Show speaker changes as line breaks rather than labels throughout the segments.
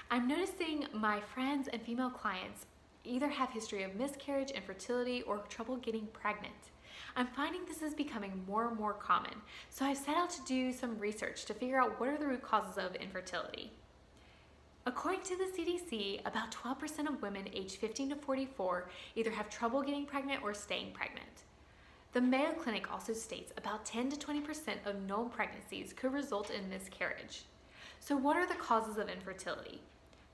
I'm noticing my friends and female clients either have history of miscarriage, infertility, or trouble getting pregnant. I'm finding this is becoming more and more common, so I've set out to do some research to figure out what are the root causes of infertility. According to the CDC, about 12% of women aged 15 to 44 either have trouble getting pregnant or staying pregnant. The Mayo Clinic also states about 10 to 20% of known pregnancies could result in miscarriage. So what are the causes of infertility?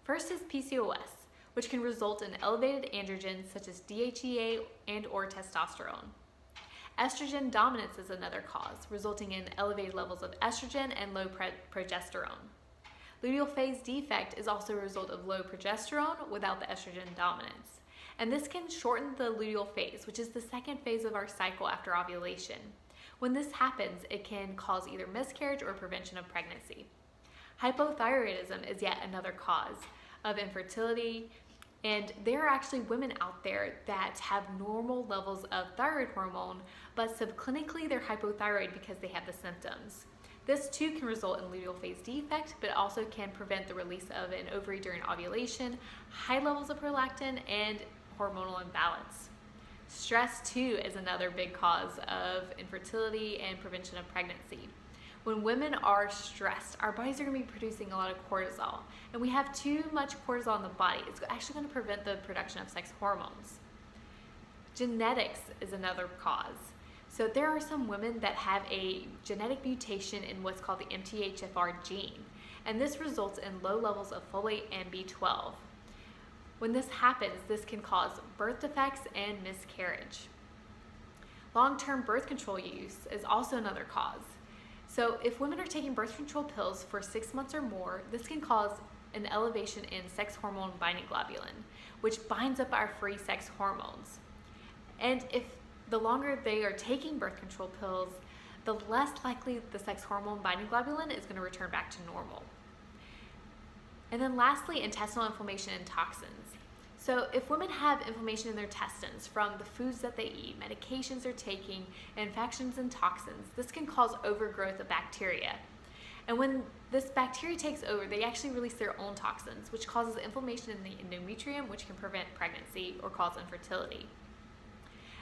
First is PCOS, which can result in elevated androgens such as DHEA and or testosterone. Estrogen dominance is another cause, resulting in elevated levels of estrogen and low progesterone. Luteal phase defect is also a result of low progesterone without the estrogen dominance. And this can shorten the luteal phase, which is the second phase of our cycle after ovulation. When this happens, it can cause either miscarriage or prevention of pregnancy. Hypothyroidism is yet another cause of infertility, and there are actually women out there that have normal levels of thyroid hormone, but subclinically they're hypothyroid because they have the symptoms. This too can result in luteal phase defect, but also can prevent the release of an ovary during ovulation, high levels of prolactin, and hormonal imbalance. Stress too is another big cause of infertility and prevention of pregnancy. When women are stressed, our bodies are going to be producing a lot of cortisol, and we have too much cortisol in the body. It's actually going to prevent the production of sex hormones. Genetics is another cause. So there are some women that have a genetic mutation in what's called the MTHFR gene, and this results in low levels of folate and B12. When this happens, this can cause birth defects and miscarriage. Long-term birth control use is also another cause. So if women are taking birth control pills for 6 months or more, this can cause an elevation in sex hormone binding globulin, which binds up our free sex hormones. And if the longer they are taking birth control pills, the less likely the sex hormone binding globulin is going to return back to normal. And then lastly, intestinal inflammation and toxins. So if women have inflammation in their intestines from the foods that they eat, medications they're taking, infections and toxins, this can cause overgrowth of bacteria. And when this bacteria takes over, they actually release their own toxins, which causes inflammation in the endometrium, which can prevent pregnancy or cause infertility.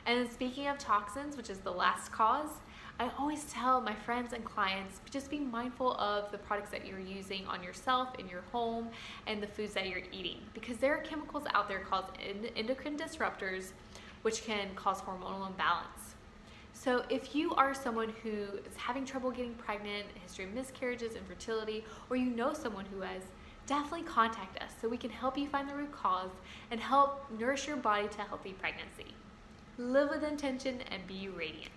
And then speaking of toxins, which is the last cause, I always tell my friends and clients, just be mindful of the products that you're using on yourself, in your home, and the foods that you're eating, because there are chemicals out there called endocrine disruptors, which can cause hormonal imbalance. So if you are someone who is having trouble getting pregnant, a history of miscarriages, infertility, or you know someone who has, definitely contact us so we can help you find the root cause and help nourish your body to healthy pregnancy. Live with intention and be radiant.